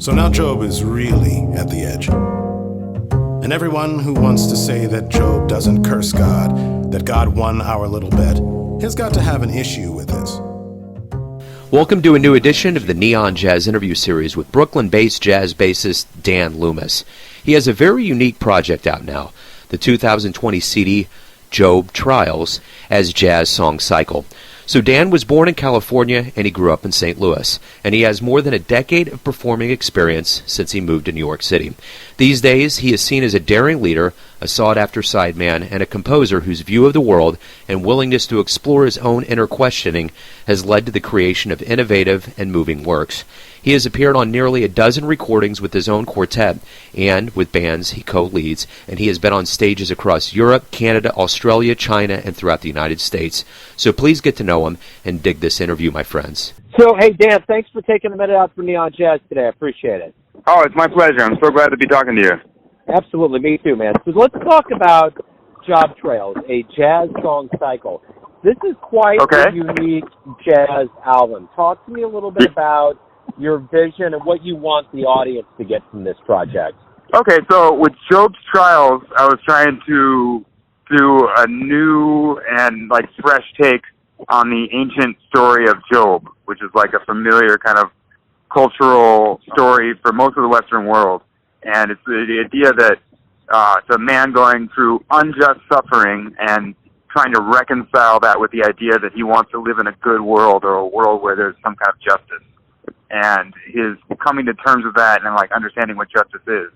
So now Job is really at the edge. And everyone who wants to say that Job doesn't curse God, that God won our little bet, has got to have an issue with this. Welcome to a new edition of the Neon Jazz interview series with Brooklyn-based jazz bassist Dan Loomis. He has a very unique project out now, the 2020 CD Job Trials as Jazz Song Cycle. So Dan was born in California and he grew up in St. Louis, and he has more than a decade of performing experience since he moved to New York City. These days, he is seen as a daring leader, a sought-after sideman, and a composer whose view of the world and willingness to explore his own inner questioning has led to the creation of innovative and moving works. He has appeared on nearly a dozen recordings with his own quartet and with bands he co-leads, and he has been on stages across Europe, Canada, Australia, China, and throughout the United States. So please get to know him and dig this interview, my friends. So, hey, Dan, thanks for taking a minute out for Neon Jazz today. I appreciate it. Oh, it's my pleasure. I'm so glad to be talking to you. Absolutely, me too, man. So let's talk about Job Trails, a jazz song cycle. This is quite a unique jazz album. Talk to me a little bit about your vision and what you want the audience to get from this project. Okay, so with Job's Trials, I was trying to do a new and fresh take on the ancient story of Job, which is like a familiar kind of cultural story for most of the Western world. And it's the idea that it's a man going through unjust suffering and trying to reconcile that with the idea that he wants to live in a good world or a world where there's some kind of justice. And his coming to terms with that and understanding what justice is.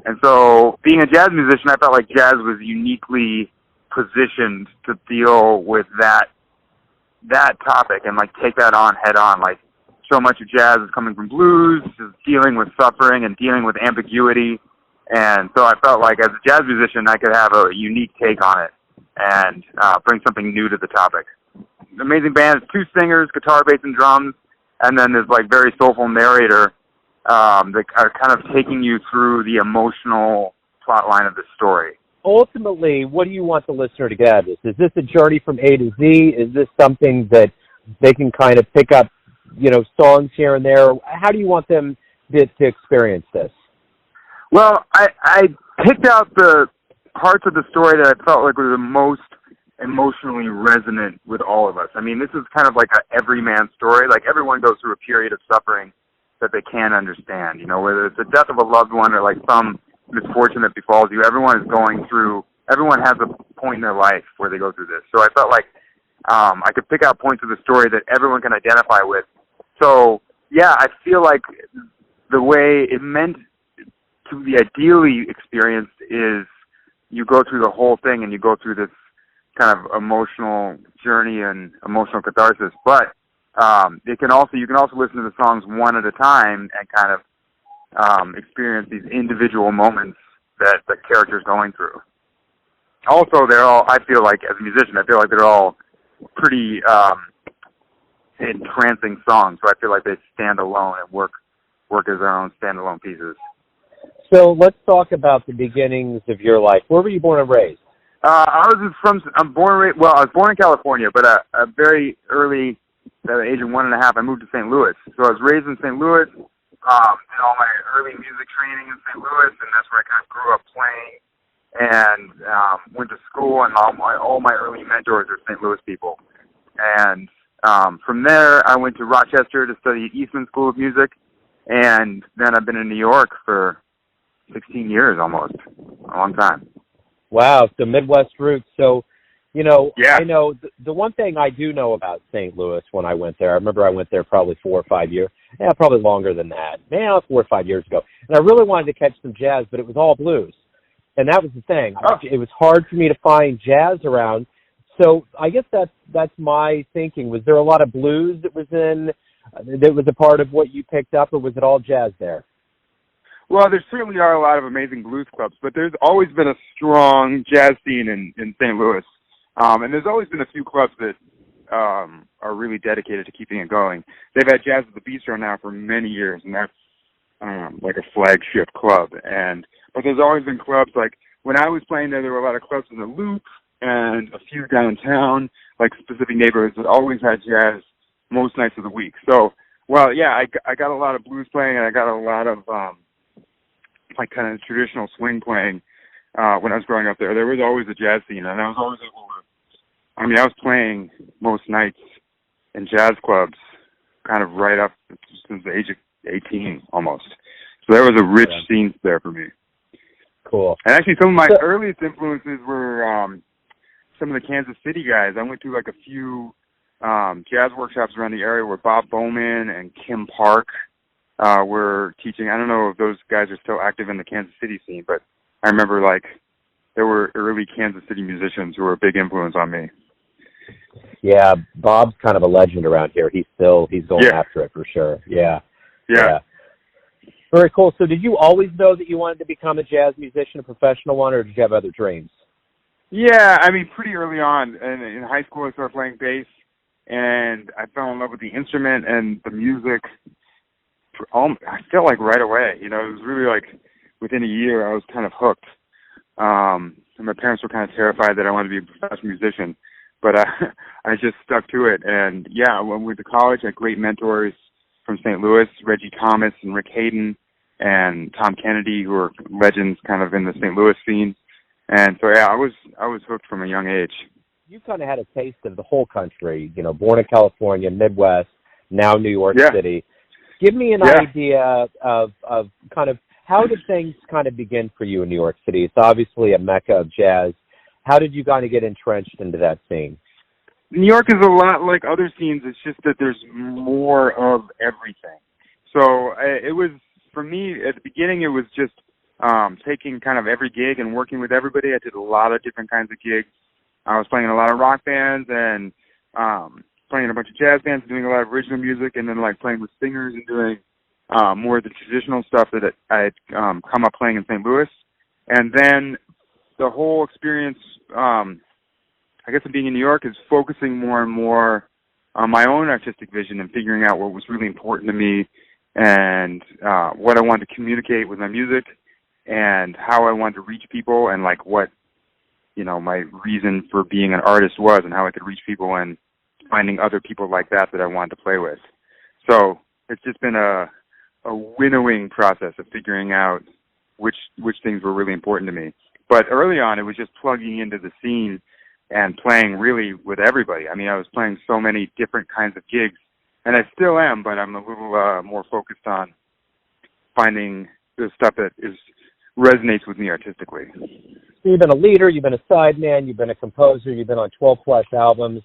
And so being a jazz musician, I felt like jazz was uniquely positioned to deal with that topic and take that on head on. So much of jazz is coming from blues, is dealing with suffering and dealing with ambiguity. And so I felt like as a jazz musician, I could have a unique take on it and bring something new to the topic. Amazing band. It's two singers, guitar, bass, and drums. And then there's very soulful narrator that are kind of taking you through the emotional plot line of the story. Ultimately, what do you want the listener to get out of this? Is this a journey from A to Z? Is this something that they can kind of pick up, songs here and there? How do you want them to experience this? Well, I picked out the parts of the story that I felt like were the most emotionally resonant with all of us. I mean, this is kind of like an everyman story. Everyone goes through a period of suffering that they can't understand, whether it's the death of a loved one or some misfortune that befalls you. Everyone has a point in their life where they go through this. So I felt like I could pick out points of the story that everyone can identify with. So, yeah, I feel like the way it meant to be ideally experienced is you go through the whole thing and you go through this kind of emotional journey and emotional catharsis, but you can also listen to the songs one at a time and kind of experience these individual moments that the character's going through. Also, I feel like as a musician, they're all pretty entrancing songs, so I feel like they stand alone and work as their own standalone pieces. So let's talk about the beginnings of your life. Where were you born and raised? I was born in California, but very early, at the age of 1.5, I moved to St. Louis. So I was raised in St. Louis, did all my early music training in St. Louis, and that's where I kind of grew up playing, and went to school, and all my early mentors are St. Louis people. And from there, I went to Rochester to study at Eastman School of Music, and then I've been in New York for 16 years almost, a long time. Wow, so Midwest roots. So, yeah. I know the one thing I do know about St. Louis when I went there, I remember I went there probably 4 or 5 years, probably longer than that, 4 or 5 years ago. And I really wanted to catch some jazz, but it was all blues. And that was the thing. Oh. It was hard for me to find jazz around. So I guess that's my thinking. Was there a lot of blues that was a part of what you picked up, or was it all jazz there? Well, there certainly are a lot of amazing blues clubs, but there's always been a strong jazz scene in St. Louis. And there's always been a few clubs that are really dedicated to keeping it going. They've had Jazz at the Bistro now for many years, and that's like a flagship club. But there's always been clubs, when I was playing there were a lot of clubs in the Loop and a few downtown, specific neighborhoods that always had jazz most nights of the week. So Well, yeah, I got a lot of blues playing, and I got a lot of like kind of traditional swing playing when I was growing up there. There was always a jazz scene, and I was always able to, I mean, I was playing most nights in jazz clubs kind of right up since the age of 18 almost. So there was a rich scene there for me. Cool. And actually some of my earliest influences were some of the Kansas City guys. I went to like a few jazz workshops around the area where Bob Bowman and Kim Park were teaching. I don't know if those guys are still active in the Kansas City scene, but I remember like there were early Kansas City musicians who were a big influence on me. Yeah, Bob's kind of a legend around here. He's going after it for sure. Yeah. Very cool. So did you always know that you wanted to become a jazz musician, a professional one, or did you have other dreams? Yeah, I mean, pretty early on. In high school, I started playing bass, and I fell in love with the instrument and the music. I felt like right away. You know, it was really like within a year I was kind of hooked. And my parents were kind of terrified that I wanted to be a professional musician, but I just stuck to it. And yeah, when we went to college, I had great mentors from St. Louis, Reggie Thomas and Rick Hayden and Tom Kennedy, who are legends kind of in the St. Louis scene. And so yeah, I was hooked from a young age. You kind of had a taste of the whole country, you know, born in California, Midwest, now New York City. Give me an idea of kind of how did things kind of begin for you in New York City? It's obviously a mecca of jazz. How did you kind of get entrenched into that scene? New York is a lot like other scenes. It's just that there's more of everything. So it was, for me, at the beginning, it was just taking kind of every gig and working with everybody. I did a lot of different kinds of gigs. I was playing in a lot of rock bands and playing in a bunch of jazz bands, doing a lot of original music, and then like playing with singers and doing more of the traditional stuff that I had come up playing in St. Louis. And then the whole experience, I guess, of being in New York is focusing more and more on my own artistic vision and figuring out what was really important to me and what I wanted to communicate with my music and how I wanted to reach people and like what, you know, my reason for being an artist was and how I could reach people and finding other people like that I wanted to play with. So it's just been a winnowing process of figuring out which things were really important to me. But early on, it was just plugging into the scene and playing really with everybody. I mean, I was playing so many different kinds of gigs, and I still am, but I'm a little more focused on finding the stuff that resonates with me artistically. So you've been a leader, you've been a sideman, you've been a composer, you've been on 12-plus albums.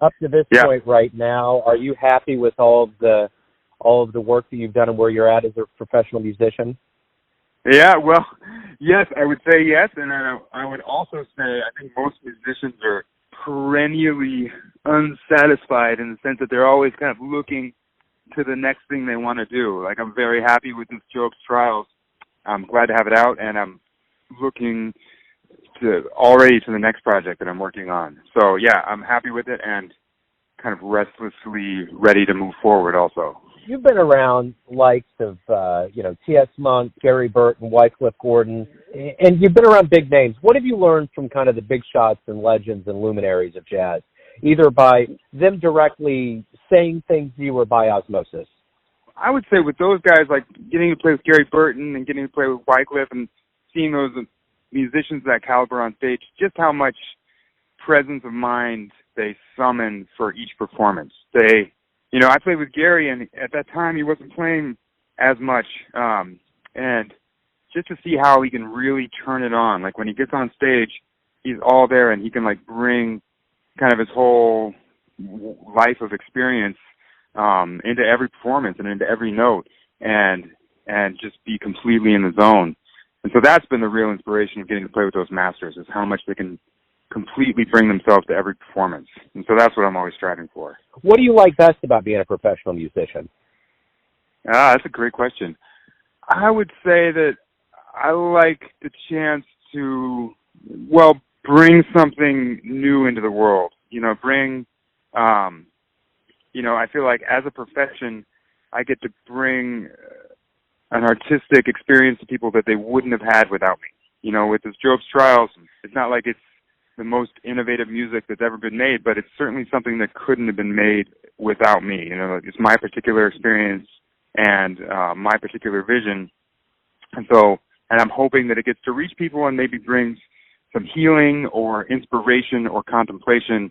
Up to this point right now, are you happy with all of the work that you've done and where you're at as a professional musician? Yeah, well, yes, I would say yes, and I would also say I think most musicians are perennially unsatisfied in the sense that they're always kind of looking to the next thing they want to do. Like, I'm very happy with this Job's Trials. I'm glad to have it out, and I'm looking already to the next project that I'm working on. So, yeah, I'm happy with it and kind of restlessly ready to move forward also. You've been around likes of, T.S. Monk, Gary Burton, Wycliffe Gordon, and you've been around big names. What have you learned from kind of the big shots and legends and luminaries of jazz, either by them directly saying things to you or by osmosis? I would say with those guys, like getting to play with Gary Burton and getting to play with Wycliffe and seeing those musicians of that caliber on stage, just how much presence of mind they summon for each performance. I played with Gary, and at that time he wasn't playing as much, and just to see how he can really turn it on. Like when he gets on stage, he's all there, and he can like bring kind of his whole life of experience into every performance and into every note, and just be completely in the zone. And so that's been the real inspiration of getting to play with those masters, is how much they can completely bring themselves to every performance. And so that's what I'm always striving for. What do you like best about being a professional musician? That's a great question. I would say that I like the chance to, bring something new into the world. I feel like as a profession, I get to bring an artistic experience to people that they wouldn't have had without me. With this Job's Trials, it's not like it's the most innovative music that's ever been made, but it's certainly something that couldn't have been made without me. You know, it's my particular experience and my particular vision. And I'm hoping that it gets to reach people and maybe brings some healing or inspiration or contemplation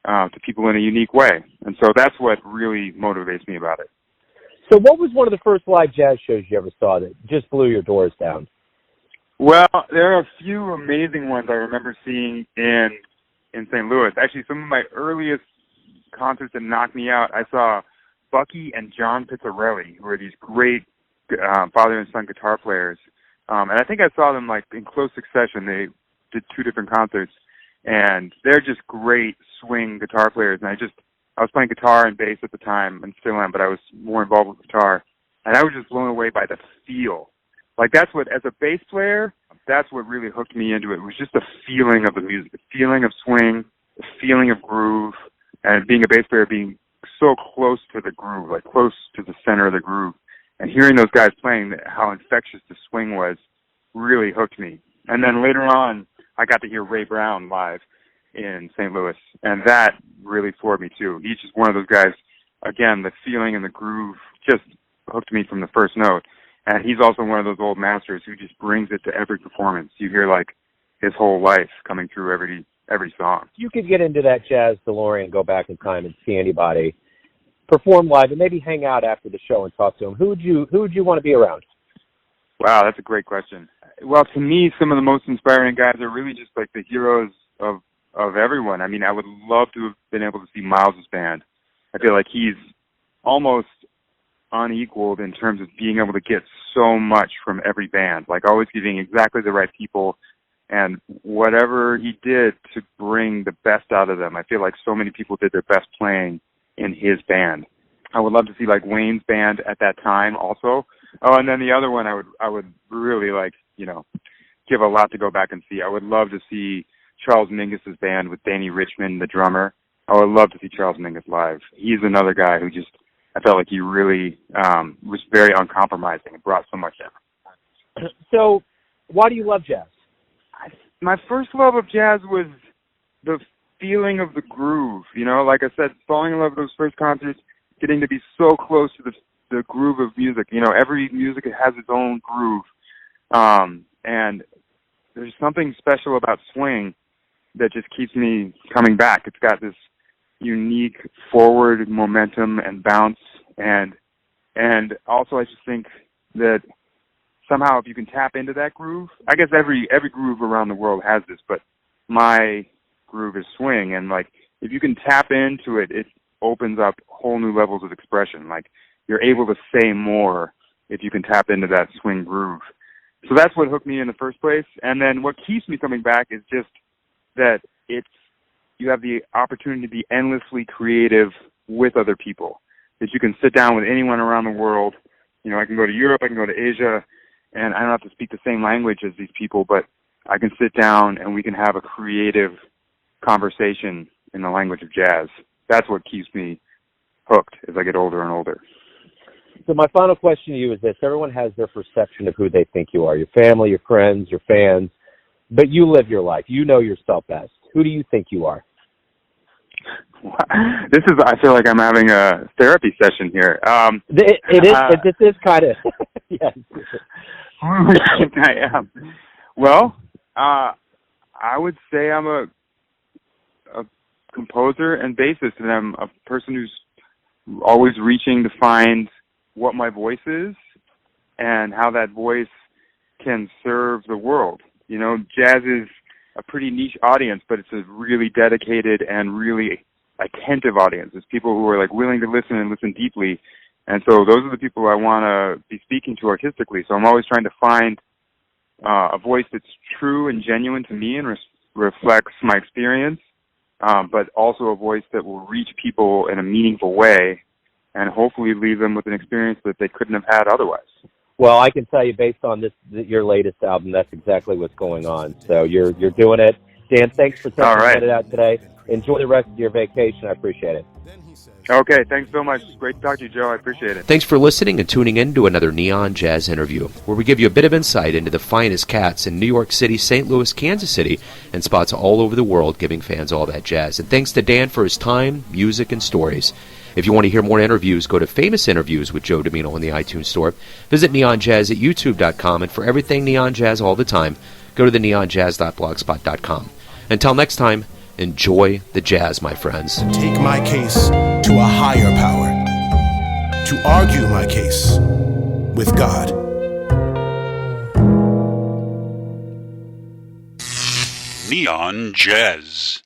to people in a unique way. And so that's what really motivates me about it. So what was one of the first live jazz shows you ever saw that just blew your doors down? Well, there are a few amazing ones I remember seeing in St. Louis. Actually, some of my earliest concerts that knocked me out, I saw Bucky and John Pizzarelli, who are these great father and son guitar players. And I think I saw them like in close succession. They did 2 different concerts, and they're just great swing guitar players. And I was playing guitar and bass at the time, and still am, but I was more involved with guitar. And I was just blown away by the feel. Like that's what, as a bass player, that's what really hooked me into it. It was just the feeling of the music, the feeling of swing, the feeling of groove, and being a bass player, being so close to the groove, like close to the center of the groove. And hearing those guys playing, how infectious the swing was, really hooked me. And then later on, I got to hear Ray Brown live in St. Louis, and that really floored me too. He's just one of those guys, again, the feeling and the groove just hooked me from the first note. And he's also one of those old masters who just brings it to every performance. You hear like his whole life coming through every song. You could get into that jazz DeLorean, go back in time and see anybody perform live and maybe hang out after the show and talk to them. Who would you want to be around? Wow, that's a great question. Well, to me, some of the most inspiring guys are really just like the heroes of everyone. I mean, I would love to have been able to see Miles' band. I feel like he's almost unequaled in terms of being able to get so much from every band, like always getting exactly the right people and whatever he did to bring the best out of them. I feel like so many people did their best playing in his band. I would love to see like Wayne's band at that time also. Oh, and then the other one I would really like, you know, give a lot to go back and see. I would love to see Charles Mingus's band with Danny Richmond, the drummer. I would love to see Charles Mingus live. He's another guy who just, I felt like he really was very uncompromising and brought so much in. So, why do you love jazz? My first love of jazz was the feeling of the groove. You know, like I said, falling in love with those first concerts, getting to be so close to the groove of music. You know, every music has its own groove. And there's something special about swing that just keeps me coming back. It's got this unique forward momentum and bounce, and also I just think that somehow if you can tap into that groove, I guess every groove around the world has this, but my groove is swing, and like if you can tap into it, it opens up whole new levels of expression. Like you're able to say more if you can tap into that swing groove. So that's what hooked me in the first place. And then what keeps me coming back is just that you have the opportunity to be endlessly creative with other people, that you can sit down with anyone around the world. You know, I can go to Europe, I can go to Asia, and I don't have to speak the same language as these people, but I can sit down and we can have a creative conversation in the language of jazz. That's what keeps me hooked as I get older and older. So my final question to you is this. Everyone has their perception of who they think you are, your family, your friends, your fans, but you live your life. You know yourself best. Who do you think you are? I feel like I'm having a therapy session here. It is kind of, yes. Who do I think I am? Well, I would say I'm a composer and bassist, and I'm a person who's always reaching to find what my voice is and how that voice can serve the world. You know, jazz is a pretty niche audience, but it's a really dedicated and really attentive audience. It's people who are like willing to listen and listen deeply. And so those are the people I want to be speaking to artistically. So I'm always trying to find a voice that's true and genuine to me and reflects my experience, but also a voice that will reach people in a meaningful way and hopefully leave them with an experience that they couldn't have had otherwise. Well, I can tell you based on your latest album, that's exactly what's going on. So you're doing it. Dan, thanks for taking a minute out today. Enjoy the rest of your vacation. I appreciate it. Okay, thanks so much. Great to talk to you, Joe. I appreciate it. Thanks for listening and tuning in to another Neon Jazz interview, where we give you a bit of insight into the finest cats in New York City, St. Louis, Kansas City, and spots all over the world, giving fans all that jazz. And thanks to Dan for his time, music, and stories. If you want to hear more interviews, go to Famous Interviews with Joe Domino in the iTunes Store. Visit neonjazz at youtube.com, and for everything Neon Jazz all the time, go to the neonjazz.blogspot.com. Until next time, enjoy the jazz, my friends. Take my case to a higher power, to argue my case with God. Neon Jazz.